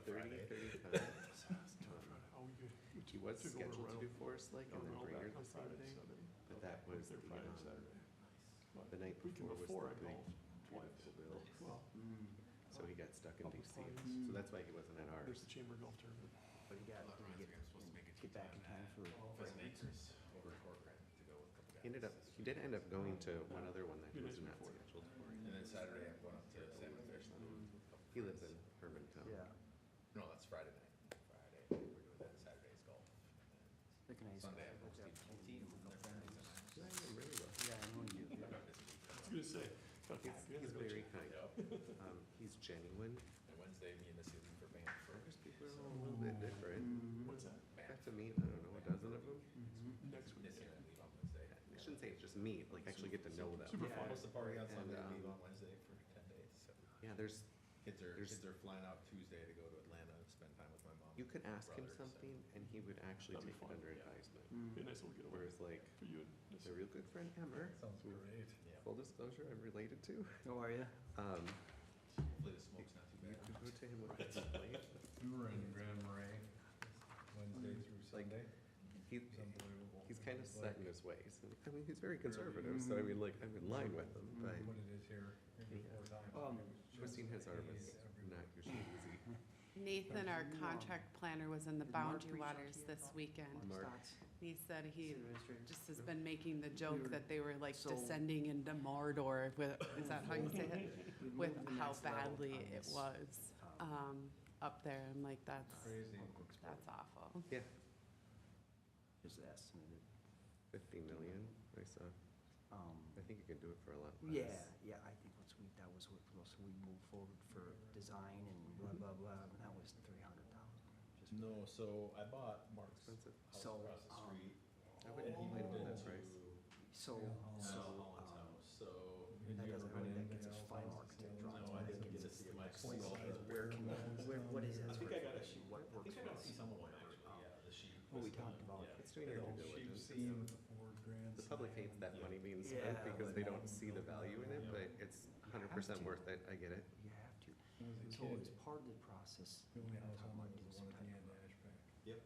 Friday. 35. Oh, we could. He was took over scheduled to do Royal- Forest Lake and then Royal Brainerd back on the same Friday, day, Sunday. but that was There the, Friday, Saturday. But the night weekend before was before I the big golfed twice. beautiful bill. Well, So he got stuck in Couple DC, times. so that's why he wasn't at there's ours. the chamber golf tournament. But you got, Well, that did you reminds me, I'm supposed to make a get back in time for? Pheasant Acres over at Corcoran to go with a couple guys. He did end up going to one other one that he Few was days not before. scheduled for. And then Saturday, I'm going up to Salmon Fish. to do with a couple He lives friends. in Hermantown. Yeah, No, that's Friday night. Friday, we're doing that. Saturday's golf. look nice. Sunday, I'm hosting a team from their families. Yeah, I know really well. Yeah, I know you do. I was gonna say, gotta pack you in He's there, don't very you? kind. He's genuine. And Wednesday, me and Missy leave for band Irish first. people are all a little bit different. What's that? I got to meet, I don't know, a dozen of them. Next week. Missy and I leave on Wednesday. I shouldn't say just meet, like actually get to know them. Super Yeah, fun. host the party on And, Sunday, leave on Wednesday for 10 days. So Yeah, there's, kids There's- are flying out Tuesday to go to Atlanta and spend time with my mom. you could ask him brothers, so- something and he would actually That'd be take it fun. under Yeah. advisement. Be a nice little getaway Whereas like, for you and a Missy. real good friend, Emmer, Sounds great. Yeah. full disclosure, I'm related to. How are you? Hopefully the smoke's not too You bad. could go to him with a complaint. We were in Grand Marais Wednesday through Like, Sunday. He, It's unbelievable. he's kind of It's set like in his ways. And, I mean, he's very conservative, so I mean, like, I'm in line with him, but What it is here, maybe 4 times. Um, It was just twisting his arm is days everywhere. not usually easy. Nathan, our contract planner, was in the Did Mark Boundary reach out to Waters you this about- weekend. Mark. Stotts, He said he city administrator. just has been making the joke were- that they were like so- descending into Mordor with, is that how you say it? We With moved to the how next level badly on it this, was, up there. I'm like, that's Crazy. awful. Yeah, Just estimated. 50 million, I saw. I think you can do it for a lot less. Yeah, I think once we, that was what, so we moved forward for design and blah, blah, blah, and that was $300,000. No, so I bought Mark's Expensive. house So, across the street. I wouldn't and he complain moved about that into price. So, Holland's so, house, so. Have that you doesn't ever really, been that in gets us Gal's final house? architect No, drawings. No, I that didn't gets get to us see the my point point is where can, what is it? I think I got a sheet. What I works think I for got to us? see some of them actually, yeah, the sheet. What we was talked done, about. yeah. It's doing your due The whole sheet diligence. Seen with the Ford Grand. The public hates that money being Yeah, spent because they but- don't see the value in it, but it's 100% worth it, I get it. You have to. When I was a So kid, as part of the process, the only house talking on about was doing the some one at the type end of of Ashback. Yep.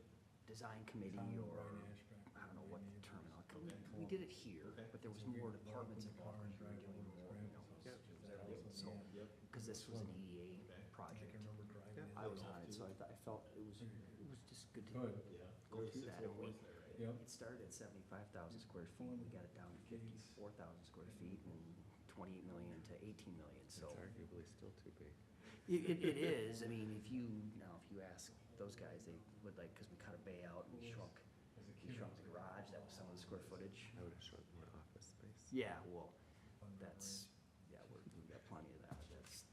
design committee Town or, Brian Ashback. I don't know what the term, Okay. we did it here, Okay. but there was So we more walk departments in the car involved. and We were drive doing over to his more, you know, grandma's Yeah. house. that That was so, on the end. Yep. because this was an EDA Okay. I project. can remember driving in. I was on it, so I felt it was just good to Good. Yeah. go There was through 6 that. And we, floors there, right? Yep. it started at 75,000 square feet, we got it down to 54,000 square feet, and 28 million to 18 million, It's so. arguably still too big. It is, I mean, if you ask those guys, they would like, cause we cut a bay out and we shrunk the garage, that was some of the square footage. I would have shrunk more office space. Yeah, well, that's, yeah, we've got plenty of that, that's,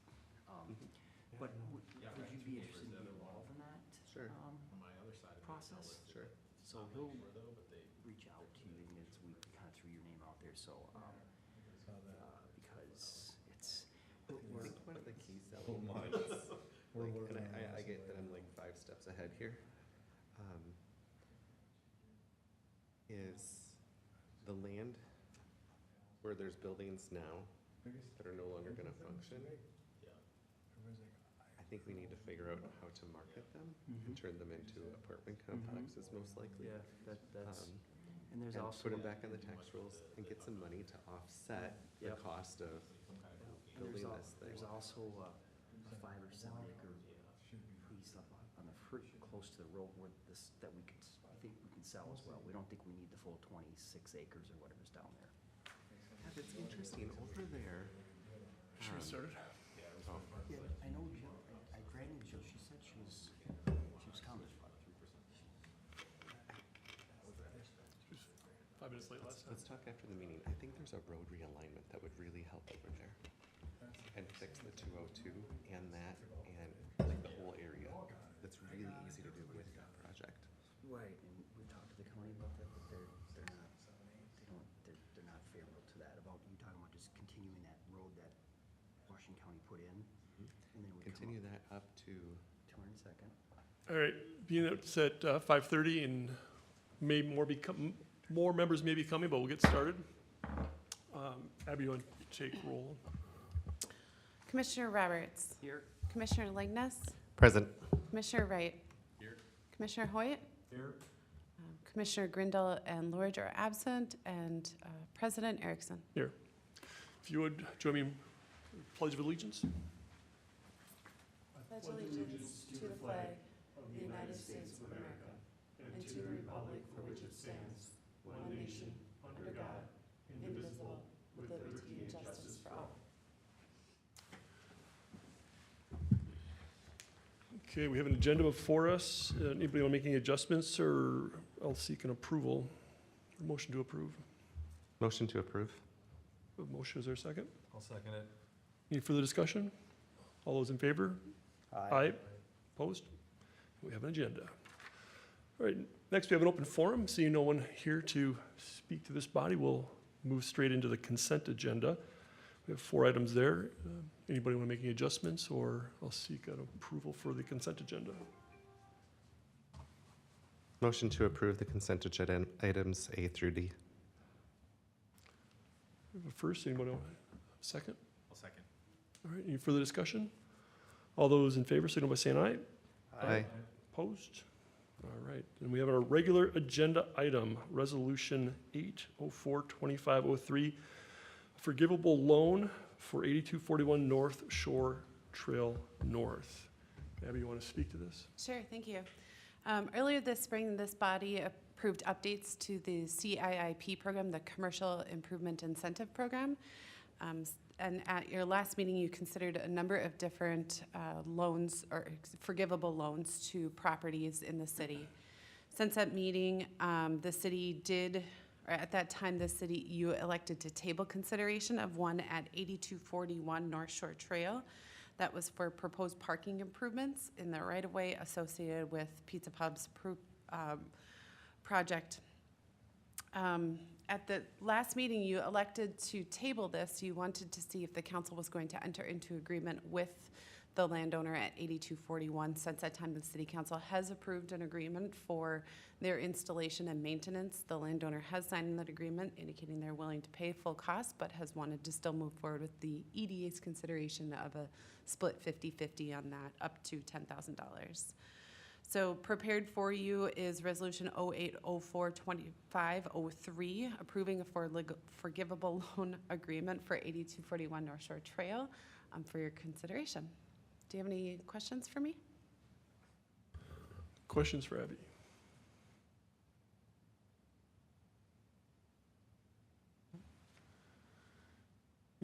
but Yeah, would right, you two be neighbors, interested in the being other one. involved in that? Sure. On my other side of it, Process? it's not listed, Sure. but So not he'll anymore though, but they. reach out to you, and it's, we kinda threw your name out there, so, Saw that. because it's, I think one of the key Oh selling my. points, We're like, working and on I this get that already. I'm like 5 steps ahead here, is the land where there's buildings now Biggest- that are no longer gonna function. Yeah. Everybody's like, I think we need to figure out how to market them and turn them into apartment complexes most likely. yeah, that's, Um, and there's and also. put them back on the tax rolls and get some money to offset the Yep. cost of And there's building al- this thing. There's also a 5 or 7 acre should be. piece up on the close to the road where this, that we could, I think we can sell as well. We don't think we need the full 26 acres or whatever's down there. Yeah, that's interesting, over there. Should we start it? Oh, Yeah, I know Jill, I granted Jill, she said she was coming. She was 5 minutes late last time. let's talk after the meeting. I think there's a road realignment that would really help over there. And fix the 202 and that, and like the whole area. That's really easy to do with that project. Right, and we talked to the county about that, but they're not, they're not favorable to that, about you talking about just continuing that road that Washington County put in, and then we come Continue up that up to, 202nd. All right, being that it's at 5:30 and more members may be coming, but we'll get started. Abby, you want to take roll? Commissioner Roberts, Here. Commissioner Lightness, present. Commissioner Wright. Here. Commissioner Hoyt. Here. Commissioner Grindle and Lord are absent, and President Erickson. Here. If you would, join me in Pledge of Allegiance. Pledge allegiance to the flag of the United States of America and to the republic for which it stands, one nation, under God, indivisible, with liberty and justice for all. Okay, we have an agenda before us. Anybody want to make any adjustments, or I'll seek an approval? Motion to approve. Motion to approve. A motion, is there a second? I'll second it. Any further discussion? All those in favor? Aye. Opposed? We have an agenda. All right, next we have an open forum. Seeing no one here to speak to this body, we'll move straight into the consent agenda. We have 4 items there. Anybody want to make any adjustments, or I'll seek an approval for the consent agenda? Motion to approve the consent agenda items A through D. We have a first, anybody want a second? I'll second. All right, any further discussion? All those in favor, signal by saying aye. Aye. Opposed? All right, and we have our regular agenda item, Resolution 804-2503, forgivable loan for 8241 North Shore Trail North. Abby, you want to speak to this? Sure, thank you. Earlier this spring, this body approved updates to the CIIP program, the Commercial Improvement Incentive Program. And at your last meeting, you considered a number of different loans or forgivable loans to properties in the city. Since that meeting, the city did, or at that time, the city, you elected to table consideration of one at 8241 North Shore Trail. That was for proposed parking improvements in the right-of-way associated with Pizza Pub's project. At the last meeting, you elected to table this. You wanted to see if the council was going to enter into agreement with the landowner at 8241. Since that time, the city council has approved an agreement for their installation and maintenance. The landowner has signed that agreement, indicating they're willing to pay full cost, but has wanted to still move forward with the EDA's consideration of a split 50-50 on that, up to $10,000. So prepared for you is Resolution 0804-2503, approving a forgivable loan agreement for 8241 North Shore Trail for your consideration. Do you have any questions for me? Questions for Abby?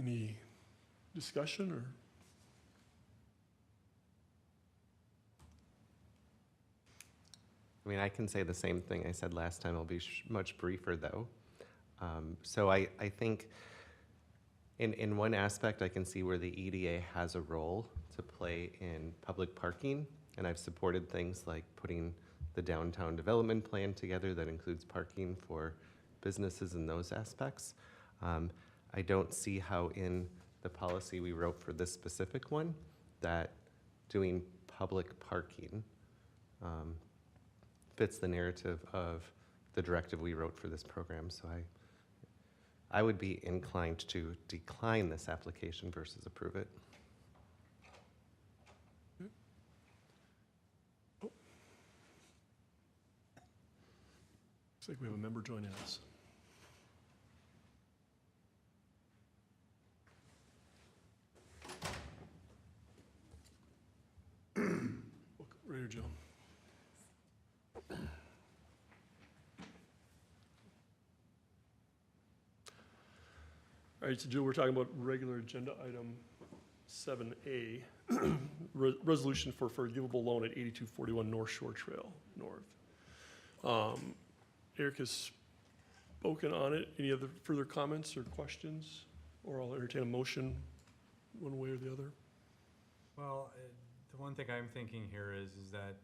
Any discussion or? I mean, I can say the same thing I said last time. I'll be much briefer, though. So I think in one aspect, I can see where the EDA has a role to play in public parking, and I've supported things like putting the downtown development plan together that includes parking for businesses in those aspects. I don't see how in the policy we wrote for this specific one that doing public parking fits the narrative of the directive we wrote for this program. So I would be inclined to decline this application versus approve it. Looks like we have a member joining us. Right here, Joe. All right, so Joe, we're talking about regular agenda item 7A, resolution for forgivable loan at 8241 North Shore Trail North. Eric has spoken on it. Any other further comments or questions? Or I'll entertain a motion one way or the other. Well, the one thing I'm thinking here is that,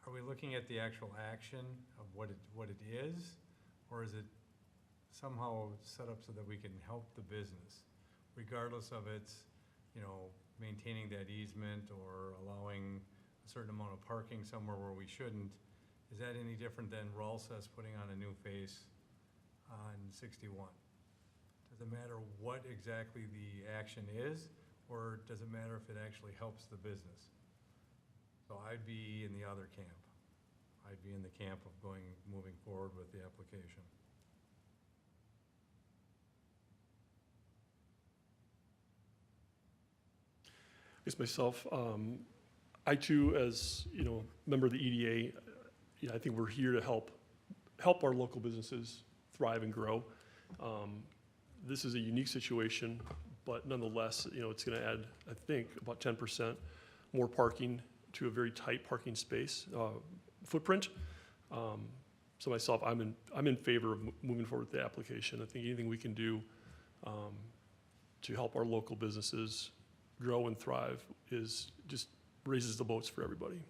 are we looking at the actual action of what it is? Or is it somehow set up so that we can help the business, regardless of its, maintaining that easement or allowing a certain amount of parking somewhere where we shouldn't? Is that any different than Rals's putting on a new face on 61? Does it matter what exactly the action is, or does it matter if it actually helps the business? So I'd be in the other camp. I'd be in the camp of moving forward with the application. I guess myself, I too, as, you know, member of the EDA, I think we're here to help our local businesses thrive and grow. This is a unique situation, but nonetheless, you know, it's gonna add, I think, about 10% more parking to a very tight parking space, footprint. So myself, I'm in favor of moving forward with the application. I think anything we can do to help our local businesses grow and thrive is just raises the boats for everybody.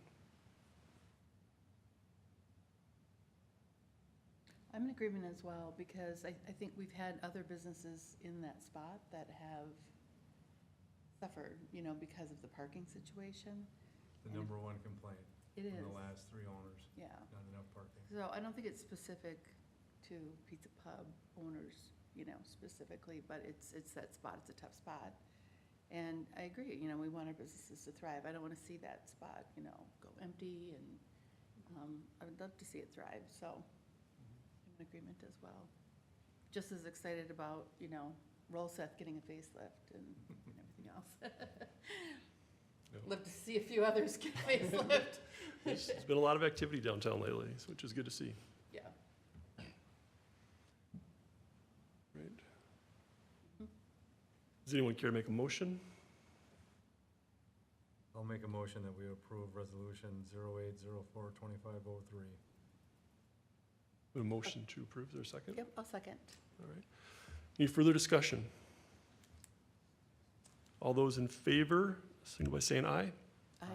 I'm in agreement as well, because I think we've had other businesses in that spot that have suffered, you know, because of the parking situation. The And number one complaint It from is, the last 3 owners, yeah. not enough parking. So I don't think it's specific to Pizza Pub owners, you know, specifically, but it's that spot, it's a tough spot. And I agree, you know, we want our businesses to thrive. I don't want to see that spot, you know, go empty, and I would love to see it thrive, so I'm in agreement as well. Just as excited about, you know, Rollseth getting a facelift and everything else. Love to see a few others get a facelift. There's been a lot of activity downtown lately, which is good to see. Yeah. Right. Does anyone care to make a motion? I'll make a motion that we approve resolution 0804-2503. A motion to approve, is there a second? Yep, I'll second. All right. Any further discussion? All those in favor, signal by saying aye.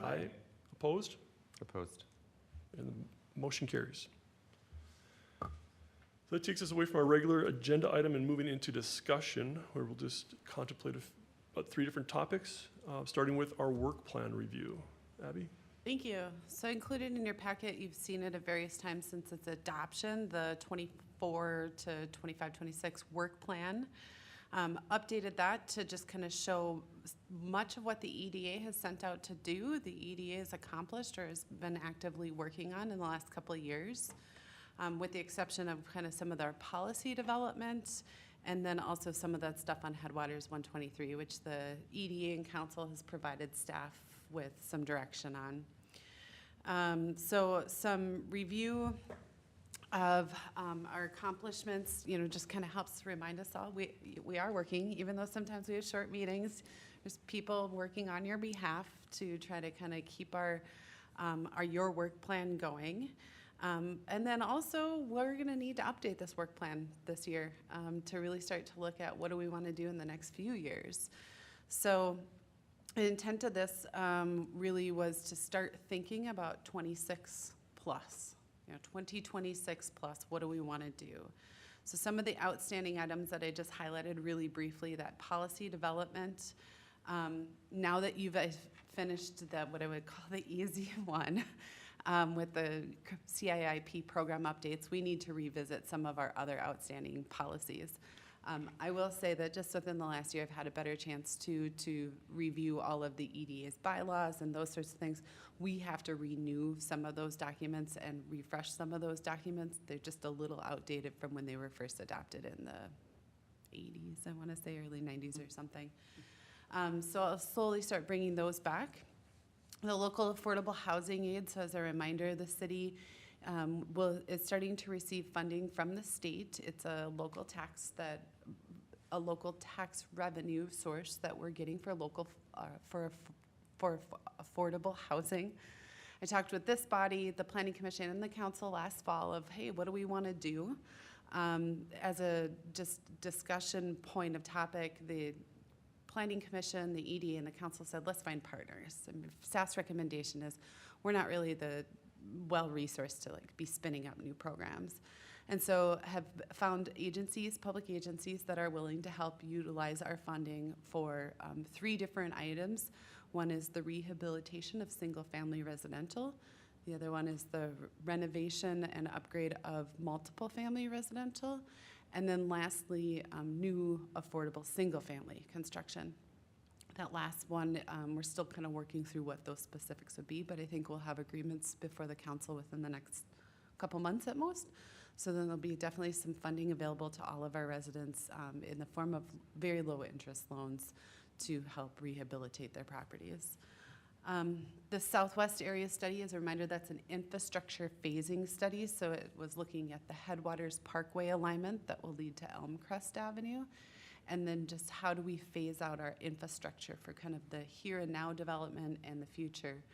Aye. Opposed? Opposed. And the motion carries. So that takes us away from our regular agenda item and moving into discussion, where we'll just contemplate about 3 different topics, starting with our work plan review. Abby? Thank you. So included in your packet, you've seen it at various times since its adoption, the 24 to 25, 26 work plan. Updated that to just kind of show much of what the EDA has sent out to do. The EDA has accomplished or has been actively working on in the last couple of years, with the exception of kind of some of their policy development, and then also some of that stuff on Headwaters 123, which the EDA and council has provided staff with some direction on. So some review of our accomplishments, you know, just kind of helps remind us all we are working, even though sometimes we have short meetings. There's people working on your behalf to try to kind of keep your work plan going. And then also, we're going to need to update this work plan this year to really start to look at what do we want to do in the next few years. So the intent of this really was to start thinking about 26 plus. 2026 plus, what do we want to do? So some of the outstanding items that I just highlighted really briefly, that policy development. Now that you've finished what I would call the easy one with the CIIP program updates, we need to revisit some of our other outstanding policies. I will say that just within the last year, I've had a better chance to review all of the EDA's bylaws and those sorts of things. We have to renew some of those documents and refresh some of those documents. They're just a little outdated from when they were first adopted in the 80s, I want to say, early 90s or something. So I'll slowly start bringing those back. The local affordable housing aid, so as a reminder, the city is starting to receive funding from the state. It's a local tax revenue source that we're getting for local for affordable housing. I talked with this body, the Planning Commission, and the council last fall of, hey, what do we want to do? As a just discussion point of topic, the Planning Commission, the EDA, and the council said, let's find partners. And staff's recommendation is we're not really the well-resourced to be spinning up new programs. And so have found agencies, public agencies, that are willing to help utilize our funding for 3 different items. One is the rehabilitation of single-family residential. The other one is the renovation and upgrade of multiple family residential. And then lastly, new affordable single-family construction. That last one, we're still kind of working through what those specifics would be, but I think we'll have agreements before the council within the next couple months at most. So then there'll be definitely some funding available to all of our residents in the form of very low interest loans to help rehabilitate their properties. The Southwest Area Study, as a reminder, that's an infrastructure phasing study. So it was looking at the Headwaters Parkway alignment that will lead to Elmcrest Avenue. And then just how do we phase out our infrastructure for kind of the here and now development and the future.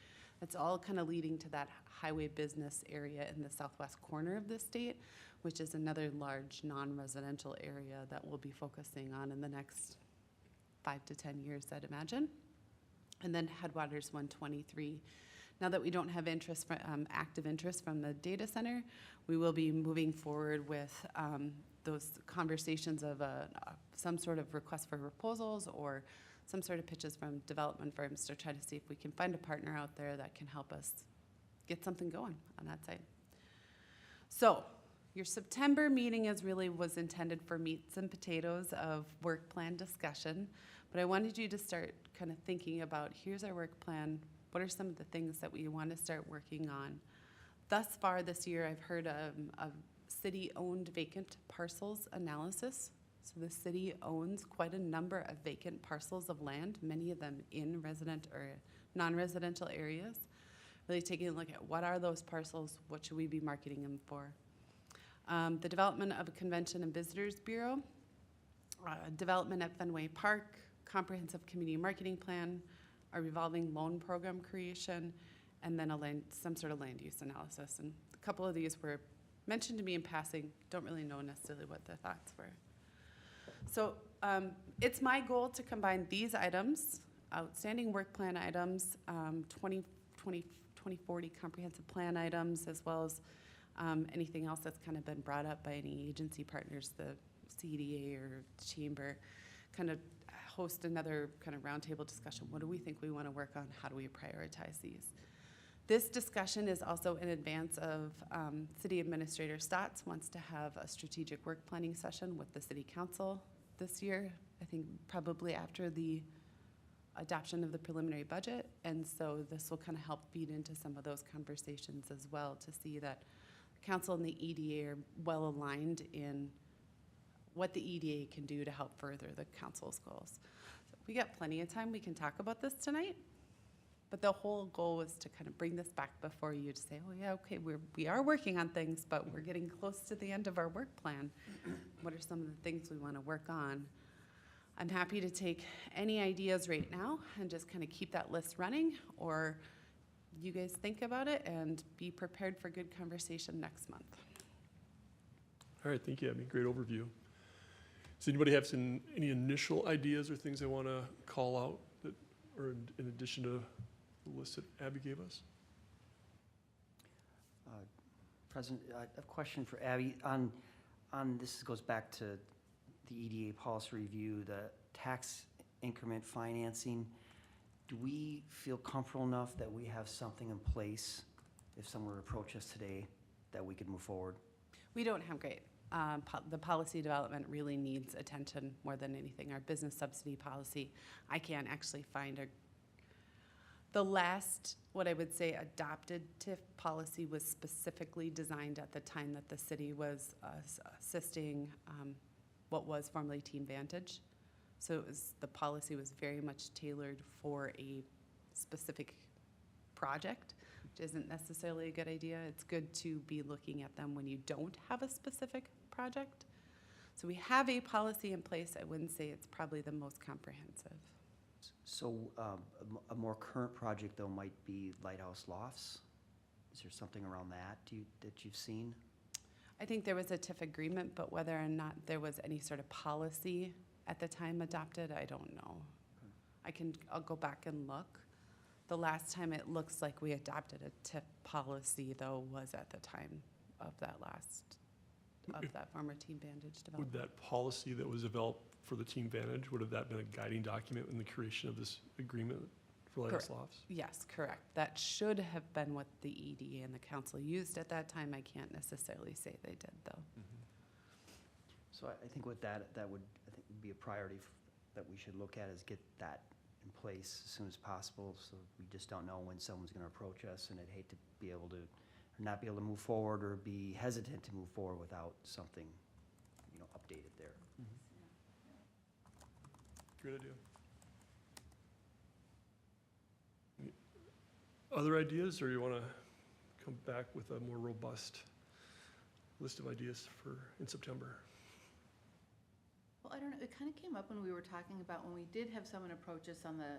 It's all kind of leading to that highway business area in the southwest corner of the state, which is another large non-residential area that we'll be focusing on in the next 5 to 10 years, I'd imagine. And then Headwaters 123. Now that we don't have interest, active interest from the data center, we will be moving forward with those conversations of some sort of request for proposals or some sort of pitches from development firms to try to see if we can find a partner out there that can help us get something going on that side. So your September meeting was intended for meats and potatoes of work plan discussion, but I wanted you to start kind of thinking about, here's our work plan, what are some of the things that we want to start working on? Thus far this year, I've heard of city-owned vacant parcels analysis. So the city owns quite a number of vacant parcels of land, many of them in resident or non-residential areas. Really taking a look at what are those parcels, what should we be marketing them for? The development of a convention and visitors bureau, development at Fenway Park, comprehensive community marketing plan, a revolving loan program creation, and then some sort of land use analysis. And a couple of these were mentioned to me in passing, don't really know necessarily what the thoughts were. So it's my goal to combine these items, outstanding work plan items, 2040 comprehensive plan items, as well as anything else that's kind of been brought up by any agency partners, the CEDA or chamber, kind of host another kind of roundtable discussion. What do we think we want to work on? How do we prioritize these? This discussion is also in advance of City Administrator Stotts wants to have a strategic work planning session with the City Council this year, I think probably after the adoption of the preliminary budget. And so this will kind of help feed into some of those conversations as well to see that Council and the EDA are well aligned in what the EDA can do to help further the council's goals. So we got plenty of time. We can talk about this tonight. But the whole goal was to kind of bring this back before you to say, oh yeah, okay, we are working on things, but we're getting close to the end of our work plan. What are some of the things we want to work on? I'm happy to take any ideas right now and just kind of keep that list running, or you guys think about it and be prepared for good conversation next month. All right, thank you, Abby. Great overview. Does anybody have any initial ideas or things they want to call out that are in addition to the list that Abby gave us? President, a question for Abby. On this goes back to the EDA policy review, the tax increment financing. Do we feel comfortable enough that we have something in place if someone were to approach us today that we could move forward? We don't have great. The policy development really needs attention more than anything. Our business subsidy policy, I can't actually find the last, what I would say, adopted TIF policy was specifically designed at the time that the city was assisting what was formerly Team Vantage. So the policy was very much tailored for a specific project, which isn't necessarily a good idea. It's good to be looking at them when you don't have a specific project. So we have a policy in place. I wouldn't say it's probably the most comprehensive. So a more current project, though, might be Lighthouse Lofts. Is there something around that that you've seen? I think there was a TIF agreement, but whether or not there was any sort of policy at the time adopted, I don't know. I'll go back and look. The last time it looks like we adopted a TIF policy, though, was at the time of that former Team Vantage development. Would that policy that was developed for the Team Vantage, would have that been a guiding document in the creation of this agreement for Lighthouse Lofts? Yes, correct. That should have been what the EDA and the council used at that time. I can't necessarily say they did, though. So I think with that would, I think, be a priority that we should look at is get that in place as soon as possible, so we just don't know when someone's gonna approach us, and I'd hate to be able to, or not be able to move forward or be hesitant to move forward without something, updated there. Great idea. Other ideas, or you want to come back with a more robust list of ideas in September? Well, I don't know, it kind of came up when we were talking about, when we did have someone approach us on the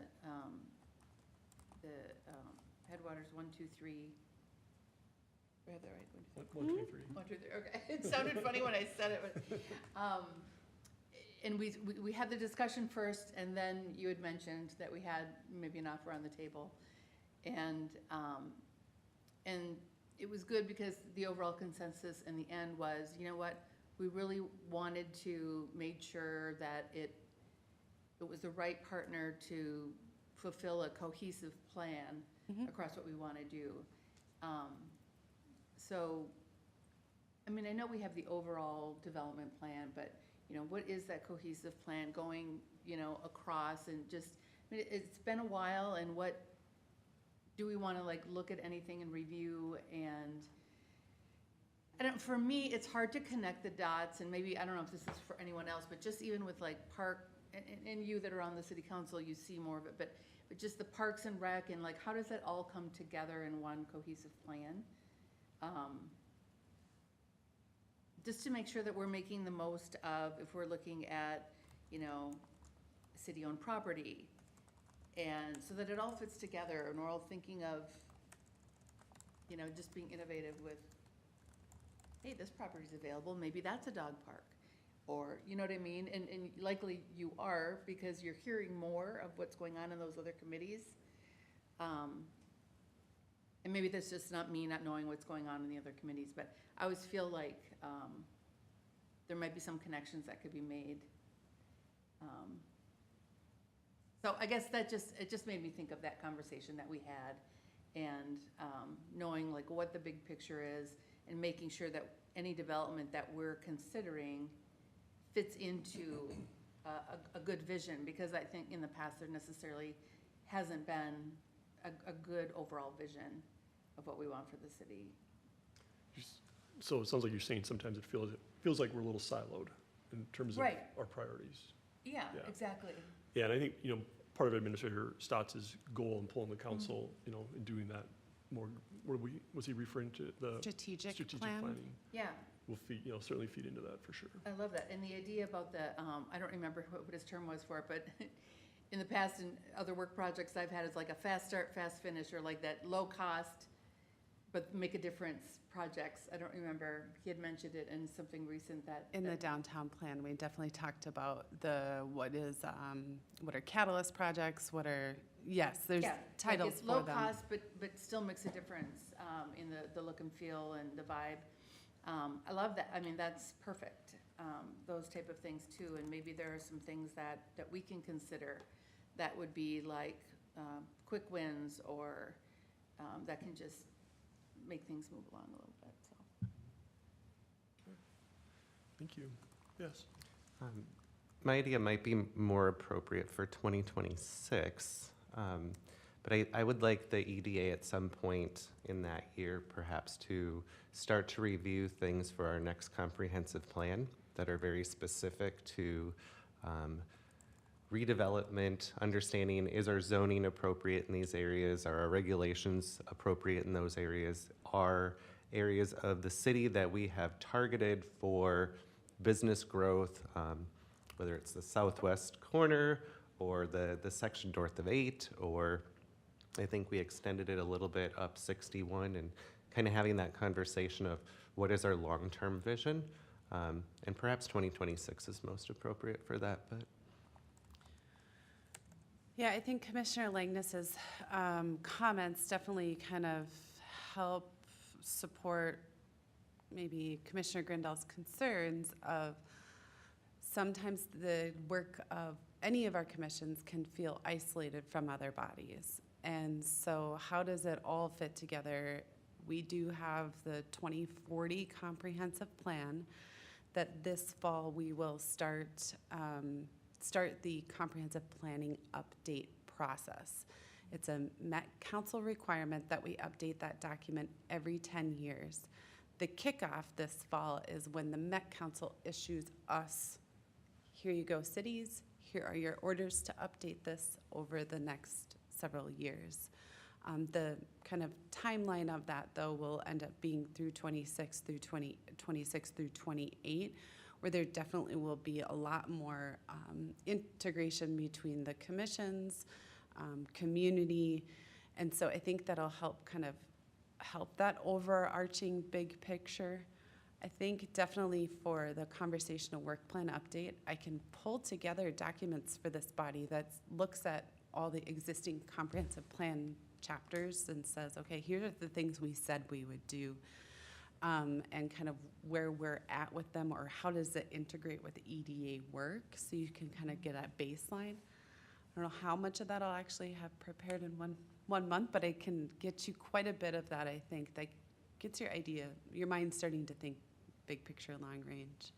Headwaters 1, 2, 3. Do I have that right? 1, 2, 3. 1, 2, 3, okay. It sounded funny when I said it, but, and we had the discussion first, and then you had mentioned that we had maybe an offer on the table. And it was good because the overall consensus in the end was, you know what, we really wanted to make sure that it was the right partner to fulfill a cohesive plan across what we want to do. So, I mean, I know we have the overall development plan, but, what is that cohesive plan going, across, and just, I mean, it's been a while, and what do we want to look at anything and review? And for me, it's hard to connect the dots, and maybe, I don't know if this is for anyone else, but just even with park, and you that are on the city council, you see more of it, but just the parks and rec, and how does that all come together in one cohesive plan? Just to make sure that we're making the most of, if we're looking at, city-owned property, and so that it all fits together, and we're all thinking of, just being innovative with, hey, this property's available, maybe that's a dog park, or, you know what I mean? And likely you are, because you're hearing more of what's going on in those other committees. And maybe that's just not me not knowing what's going on in the other committees, but I always feel like there might be some connections that could be made. So I guess it just made me think of that conversation that we had, and knowing what the big picture is, and making sure that any development that we're considering fits into a good vision, because I think in the past there necessarily hasn't been a good overall vision of what we want for the city. So it sounds like you're saying sometimes it feels like we're a little siloed in terms of Right. our priorities. Yeah, Yeah. exactly. Yeah, and I think, part of Administrator Stotts' goal in pulling the council, in doing that more, was he referring to the Strategic strategic plan. planning? Yeah, Will certainly feed into that for sure. I love that. And the idea about the, I don't remember what his term was for it, but in the past, in other work projects I've had, it's like a fast start, fast finish, or like that low cost, but make a difference projects. I don't remember, he had mentioned it in something recent that. In the downtown plan, we definitely talked about what are catalyst projects, there's Yeah, titles it's for low them. cost, but still makes a difference in the look and feel and the vibe. I love that. I mean, that's perfect. Those type of things too, and maybe there are some things that we can consider that would be like quick wins, or that can just make things move along a little bit. So. Thank you. Yes. My idea might be more appropriate for 2026, but I would like the EDA at some point in that year perhaps to start to review things for our next comprehensive plan that are very specific to redevelopment, understanding is our zoning appropriate in these areas, are our regulations appropriate in those areas, are areas of the city that we have targeted for business growth, whether it's the southwest corner or the section north of 8, or I think we extended it a little bit up 61, and kind of having that conversation of what is our long-term vision, and perhaps 2026 is most appropriate for that, but. Yeah, I think Commissioner Langness's comments definitely kind of help support maybe Commissioner Grindall's concerns of sometimes the work of any of our commissions can feel isolated from other bodies. And so how does it all fit together? We do have the 2040 comprehensive plan that this fall we will start the comprehensive planning update process. It's a Met Council requirement that we update that document every 10 years. The kickoff this fall is when the Met Council issues us, here you go, cities, here are your orders to update this over the next several years. The kind of timeline of that, though, will end up being through 26 through 28, where there definitely will be a lot more integration between the commissions, community, and so I think that'll help that overarching big picture. I think definitely for the conversational work plan update, I can pull together documents for this body that looks at all the existing comprehensive plan chapters and says, okay, here are the things we said we would do, and kind of where we're at with them, or how does it integrate with EDA work, so you can kind of get a baseline. I don't know how much of that I'll actually have prepared in one month, but I can get you quite a bit of that, I think, that gets your mind starting to think big picture, long range.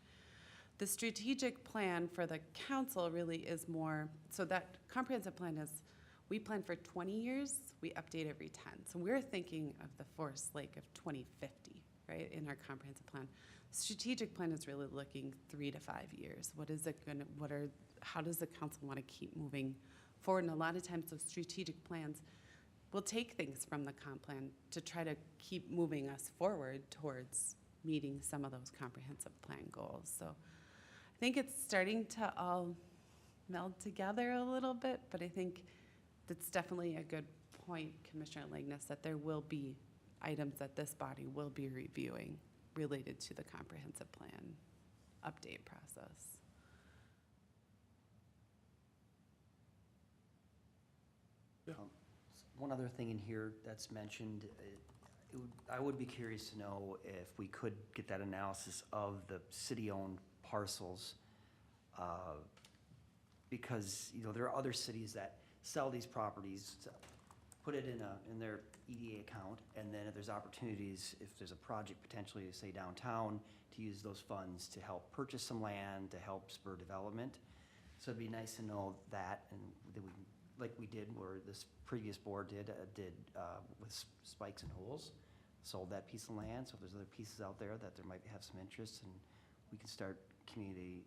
The strategic plan for the council really is more, so that comprehensive plan is, we plan for 20 years, we update every 10. So we're thinking of the Forest Lake of 2050, right, in our comprehensive plan. Strategic plan is really looking 3 to 5 years. How does the council want to keep moving forward? And a lot of times those strategic plans will take things from the comp plan to try to keep moving us forward towards meeting some of those comprehensive plan goals. So I think it's starting to all meld together a little bit, but I think that's definitely a good point, Commissioner Langness, that there will be items that this body will be reviewing related to the comprehensive plan update process. One other thing in here that's mentioned, I would be curious to know if we could get that analysis of the city-owned parcels, because, you know, there are other cities that sell these properties, put it in their EDA account, and then if there's opportunities, if there's a project potentially, say downtown, to use those funds to help purchase some land, to help spur development. So it'd be nice to know that, and that we, like we did, where this previous board did with Spikes and Holes, sold that piece of land. So if there's other pieces out there that there might have some interest, and we can start accumulating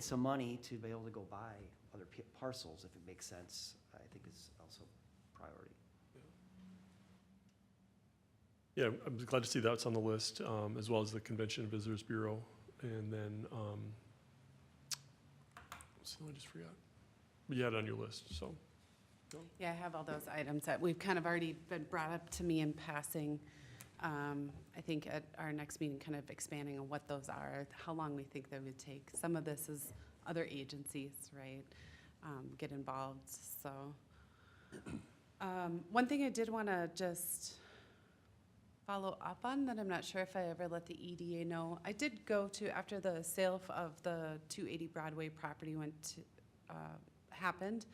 some money to be able to go buy other parcels, if it makes sense, I think is also a priority. Yeah, I'm glad to see that's on the list, as well as the Convention and Visitors Bureau. And then, so I just forgot. But you had it on your list, so. Yeah, I have all those items that we've kind of already been brought up to me in passing. I think at our next meeting, kind of expanding on what those are, how long we think they would take. Some of this is other agencies, right, get involved, so. One thing I did want to just follow up on that I'm not sure if I ever let the EDA know. I did go to, after the sale of the 280 Broadway property happened,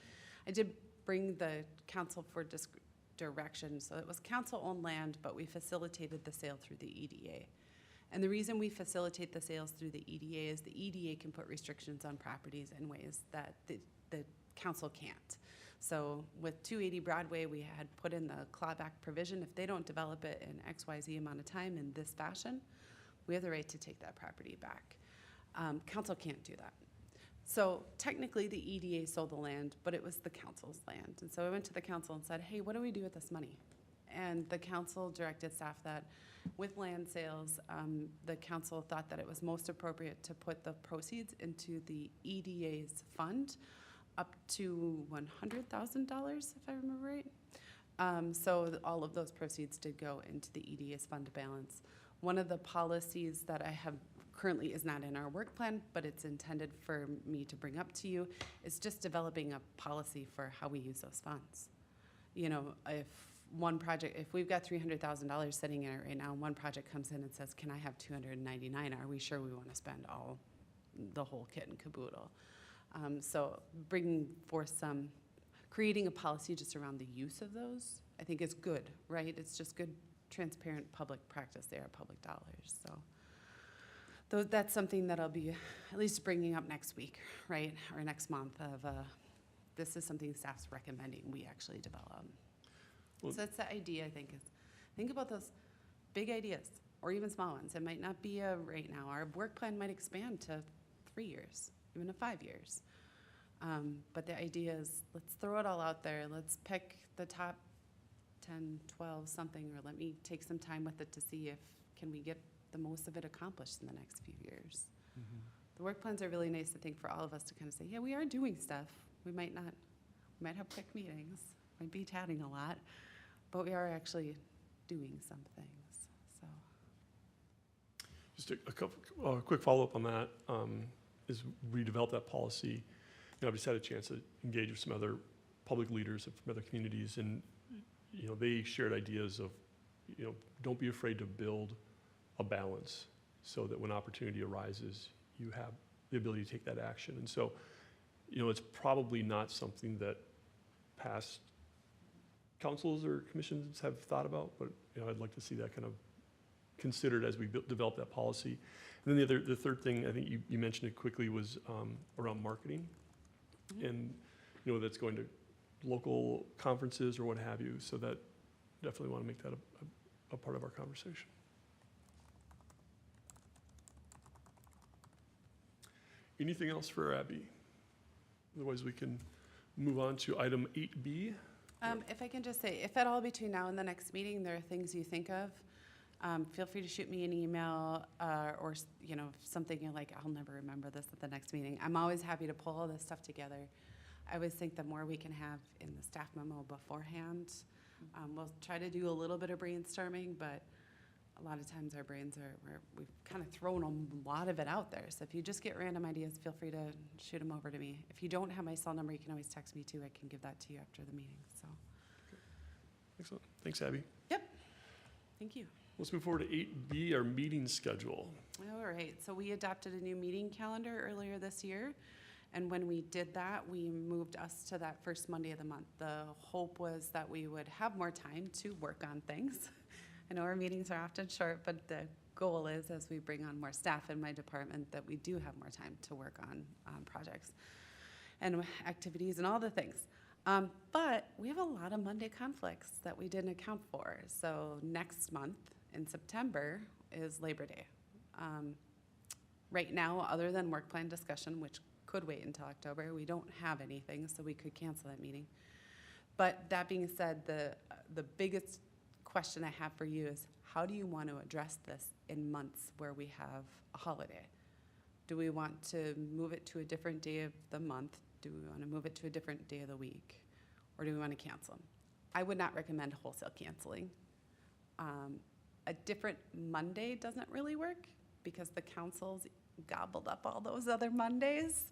I did bring the council for direction. So it was council-owned land, but we facilitated the sale through the EDA. And the reason we facilitate the sales through the EDA is the EDA can put restrictions on properties in ways that the council can't. So with 280 Broadway, we had put in the clawback provision. If they don't develop it in XYZ amount of time in this fashion, we have the right to take that property back. Council can't do that. So technically the EDA sold the land, but it was the council's land. And so I went to the council and said, hey, what do we do with this money? And the council directed staff that with land sales, the council thought that it was most appropriate to put the proceeds into the EDA's fund up to $100,000, if I remember right. So all of those proceeds did go into the EDA's fund balance. One of the policies that I have currently is not in our work plan, but it's intended for me to bring up to you, is just developing a policy for how we use those funds. You know, if one project, if we've got $300,000 sitting in it right now, one project comes in and says, can I have 299? Are we sure we want to spend the whole kit and caboodle? So bringing forth creating a policy just around the use of those, I think is good, right? It's just good, transparent public practice. They are public dollars, so. That's something that I'll be at least bringing up next week, right, or next month of this is something staff's recommending we actually develop. Well- So that's the idea, I think, is think about those big ideas, or even small ones. It might not be right now. Our work plan might expand to 3 years, even to 5 years. But the idea is, let's throw it all out there. Let's pick the top 10, 12, something, or let me take some time with it to see if can we get the most of it accomplished in the next few years. The work plans are really nice, I think, for all of us to kind of say, yeah, we are doing stuff. We might have quick meetings, might be chatting a lot, but we are actually doing some things, so. Just a couple, quick follow-up on that, is we developed that policy. I've just had a chance to engage with some other public leaders from other communities, and, they shared ideas of, don't be afraid to build a balance so that when opportunity arises, you have the ability to take that action. And so, it's probably not something that past councils or commissions have thought about, but, I'd like to see that kind of considered as we develop that policy. And then the third thing, I think you mentioned it quickly, was around marketing. And, that's going to local conferences or what have you, so that definitely want to make that a part of our conversation. Anything else for Abby? Otherwise, we can move on to item 8B. If I can just say, if at all between now and the next meeting, there are things you think of, feel free to shoot me an email, or, something you're like, I'll never remember this at the next meeting. I'm always happy to pull all this stuff together. I always think the more we can have in the staff memo beforehand, we'll try to do a little bit of brainstorming, but a lot of times our brains we've kind of thrown a lot of it out there. So if you just get random ideas, feel free to shoot them over to me. If you don't have my cell number, you can always text me too. I can give that to you after the meeting, so. Excellent. Thanks, Abby. Thank you. Let's move forward to 8B, our meeting schedule. All right, so we adopted a new meeting calendar earlier this year. And when we did that, we moved us to that first Monday of the month. The hope was that we would have more time to work on things. I know our meetings are often short, but the goal is, as we bring on more staff in my department, that we do have more time to work on projects and activities and all the things. But we have a lot of Monday conflicts that we didn't account for. So next month in September is Labor Day. Right now, other than work plan discussion, which could wait until October, we don't have anything, so we could cancel that meeting. But that being said, the biggest question I have for you is, how do you want to address this in months where we have a holiday? Do we want to move it to a different day of the month? Do we want to move it to a different day of the week? Or do we want to cancel them? I would not recommend wholesale canceling. A different Monday doesn't really work because the council's gobbled up all those other Mondays.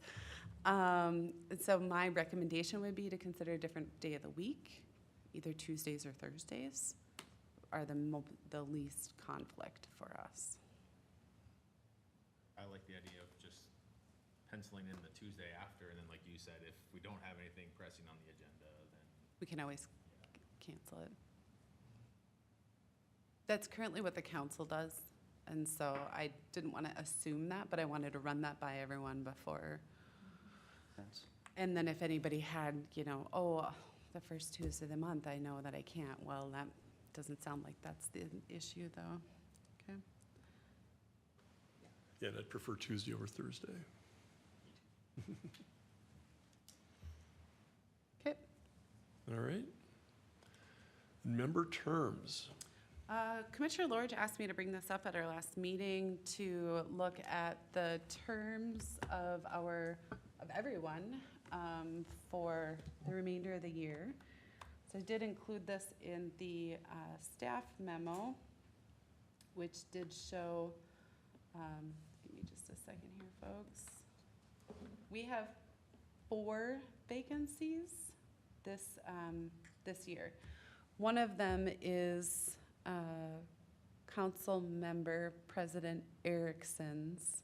And so my recommendation would be to consider a different day of the week, either Tuesdays or Thursdays are the least conflict for us. I like the idea of just penciling in the Tuesday after, and then like you said, if we don't have anything pressing on the agenda, then. We can always cancel it. That's currently what the council does, and so I didn't want to assume that, but I wanted to run that by everyone before. Sense. And then if anybody had, the first Tuesday of the month, I know that I can't, well, that doesn't sound like that's the issue, though. Okay. Yeah, and I'd prefer Tuesday over Thursday. Okay. All right. Member terms. Commissioner Lorge asked me to bring this up at our last meeting to look at the terms of everyone for the remainder of the year. So I did include this in the staff memo, which did show, give me just a second here, folks. We have 4 vacancies this year. One of them is Council Member President Erickson's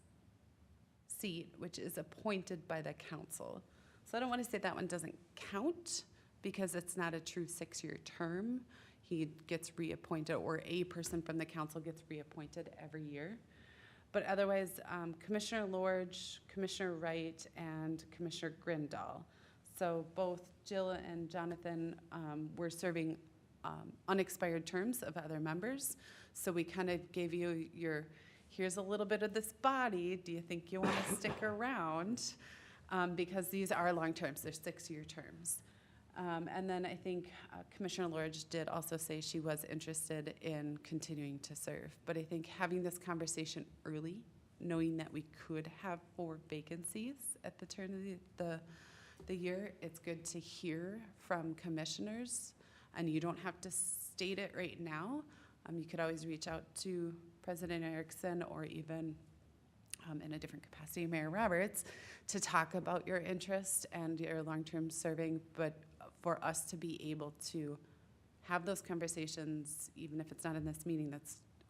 seat, which is appointed by the council. So I don't want to say that one doesn't count because it's not a true 6-year term. He gets reappointed, or a person from the council gets reappointed every year. But otherwise, Commissioner Lorge, Commissioner Wright, and Commissioner Grindal. So both Jill and Jonathan were serving unexpired terms of other members. So we kind of gave you your, here's a little bit of this body. Do you think you want to stick around? Because these are long terms, they're 6-year terms. And then I think Commissioner Lorge did also say she was interested in continuing to serve. But I think having this conversation early, knowing that we could have 4 vacancies at the turn of the year, it's good to hear from commissioners. And you don't have to state it right now. You could always reach out to President Erickson or even in a different capacity, Mayor Roberts, to talk about your interest and your long-term serving, but for us to be able to have those conversations, even if it's not in this meeting,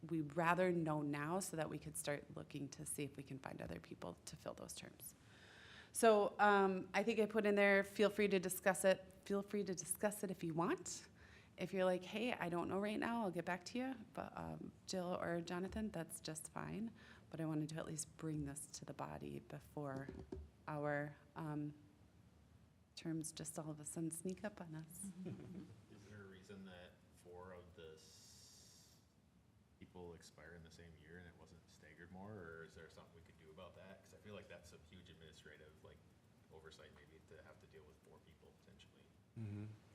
we'd rather know now so that we could start looking to see if we can find other people to fill those terms. So I think I put in there, feel free to discuss it. Feel free to discuss it if you want. If you're like, hey, I don't know right now, I'll get back to you. But Jill or Jonathan, that's just fine. But I wanted to at least bring this to the body before our terms just all of a sudden sneak up on us. Is there a reason that 4 of the people expire in the same year and it wasn't staggered more, or is there something we could do about that? Because I feel like that's a huge administrative oversight, maybe, to have to deal with 4 people potentially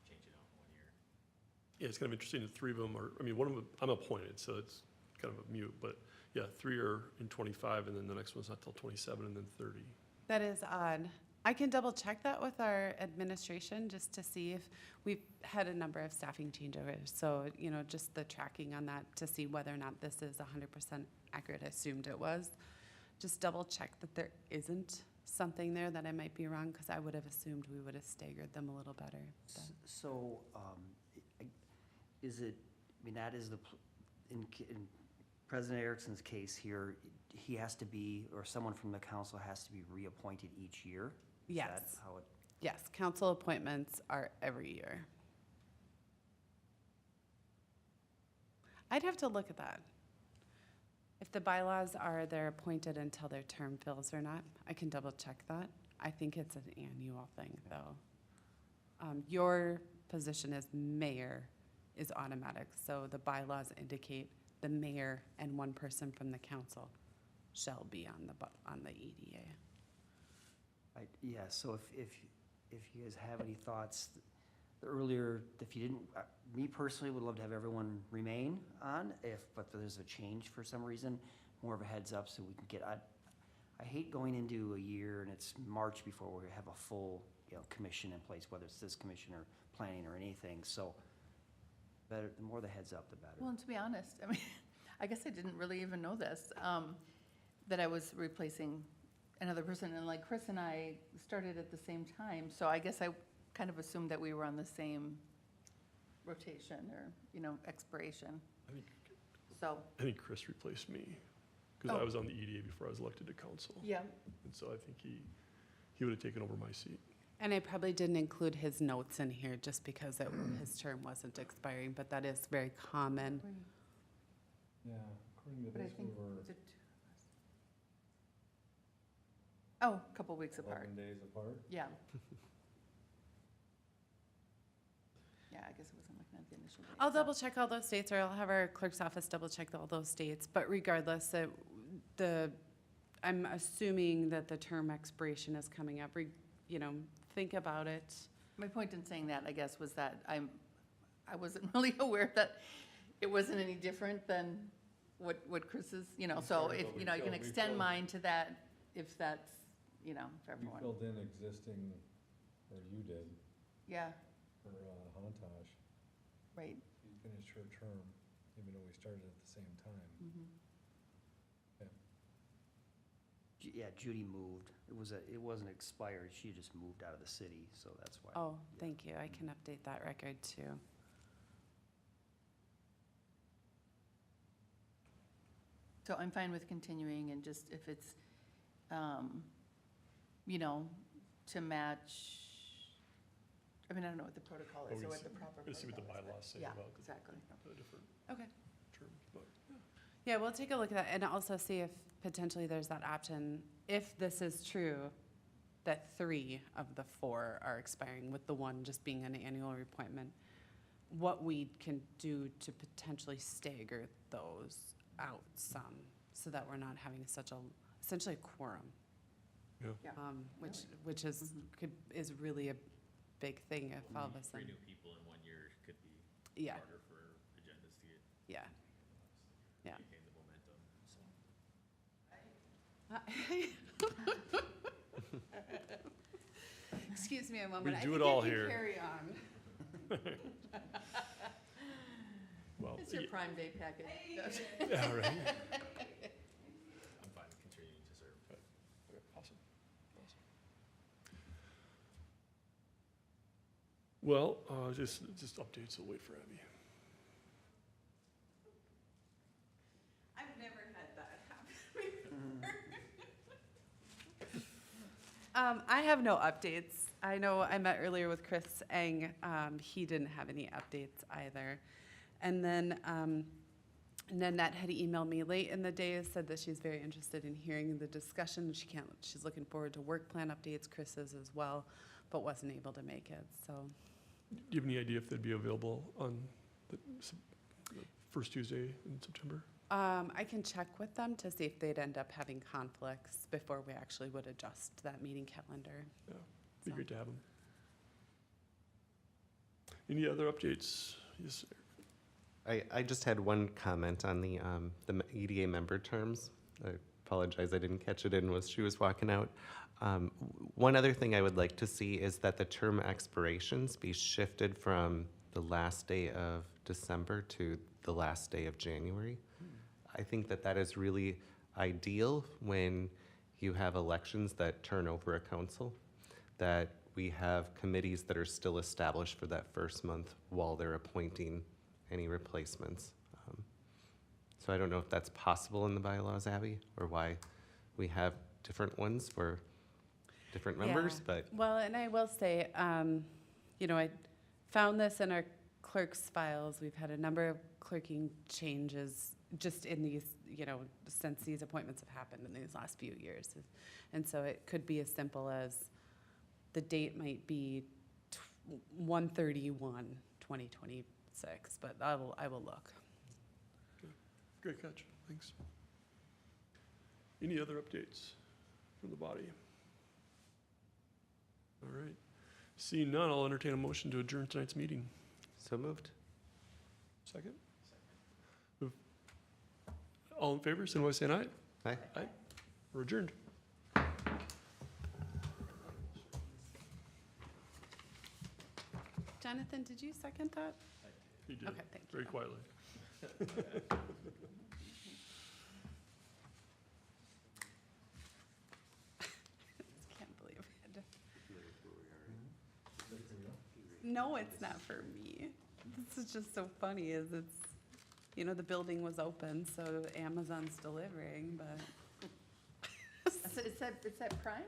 changing out in 1 year. Yeah, it's kind of interesting, the 3 of them are, I mean, one of them, I'm appointed, so it's kind of a mute, but yeah, 3 are in 25, and then the next one's not till 27, and then 30. That is odd. I can double check that with our administration just to see if we've had a number of staffing changeovers. So, just the tracking on that to see whether or not this is 100% accurate. I assumed it was. Just double check that there isn't something there that I might be wrong, because I would have assumed we would have staggered them a little better. So, is it, I mean, that is in President Erickson's case here, he has to be, or someone from the council has to be reappointed each year? Is Yes. that how it? Yes, council appointments are every year. I'd have to look at that. If the bylaws are they're appointed until their term fills or not, I can double check that. I think it's an annual thing, though. Your position as mayor is automatic, so the bylaws indicate the mayor and 1 person from the council shall be on the EDA. Yeah, so if you guys have any thoughts, the earlier, if you didn't, me personally would love to have everyone remain on, but there's a change for some reason, more of a heads up so we can get, I hate going into a year and it's March before we have a full, commission in place, whether it's this commission or planning or anything, so better, the more the heads up, the better. Well, and to be honest, I mean, I guess I didn't really even know this, that I was replacing another person, and like Chris and I started at the same time, so I guess I kind of assumed that we were on the same rotation or, expiration. I think Chris replaced me, because I was on the EDA before I was elected to council. Yeah. And so I think he would have taken over my seat. And I probably didn't include his notes in here just because his term wasn't expiring, but that is very common. Yeah, according to But I this, we think, were was it 2 of us? Oh, a couple weeks apart. 11 days apart. Yeah. Yeah, I guess I wasn't looking at the initial date. I'll so- double check all those dates, or I'll have our clerk's office double check all those dates. But regardless, I'm assuming that the term expiration is coming up. Think about it. My point in saying that, I guess, was that I wasn't really aware that it wasn't any different than what Chris is, so Sorry, if, but we I can filled- we extend filled- mine to that, if that's, for We everyone. filled in existing, or you did, Yeah, for Hantosh. right. She finished her term, even though we started at the same time. Mhm. Yeah, Judy moved. It wasn't expired. She just moved out of the city, so that's why. Oh, thank you. I can update that record too. So I'm fine with continuing, and just if it's, to match, I mean, I don't know what the protocol Well, is, we or can what the proper We'll see what the protocol is, but- bylaws say Yeah, about exactly. the different Okay. terms, but, yeah. Yeah, we'll take a look at that and also see if potentially there's that option. If this is true, that 3 of the 4 are expiring, with the one just being an annual reappointment, what we can do to potentially stagger those out some, so that we're not having such a, essentially a quorum. Yeah. Which is, is really a big thing if all of a 3 sudden, new people in 1 year could be yeah, harder for agendas to get, yeah. Yeah. maintain the momentum, so. Excuse me a moment. We I do think it all I can here. Carry on. Well, It's your Prime Day package. yeah, right. I'm fine continuing to serve. Okay, awesome. Well, just updates, we'll wait for Abby. I've never had that happen. I have no updates. I know I met earlier with Chris Eng. He didn't have any updates either. And then Nanette had emailed me late in the day, said that she's very interested in hearing the discussion. She's looking forward to work plan updates. Chris is as well, but wasn't able to make it. So Do you have any idea if they'd be available on the first Tuesday in September? I can check with them to see if they'd end up having conflicts before we actually would adjust that meeting calendar. Yeah, be So. great to have them. Any other updates? Yes, sir. I just had one comment on the EDA member terms. I apologize, I didn't catch it in as she was walking out. One other thing I would like to see is that the term expirations be shifted from the last day of December to the last day of January. I think that that is really ideal when you have elections that turn over a council, that we have committees that are still established for that first month while they're appointing any replacements. So I don't know if that's possible in the bylaws, Abby, or why we have different ones for different members, Yeah. but Well, and I will say, I found this in our clerk's files. We've had a number of clerking changes just in these, since these appointments have happened in these last few years. And so it could be as simple as the date might be 1/31/2026, but I will look. Great catch, thanks. Any other updates from the body? All right, seeing none, I'll entertain a motion to adjourn tonight's meeting. so moved. Second? All in favor, signify by saying aye. Aye. Aye. We're adjourned. Jonathan, did you second that? You did, Okay, thank you. very quietly. Can't believe I had to. No, it's not for me. This is just so funny, is it's, the building was open, so Amazon's delivering, but. It's that Prime Day.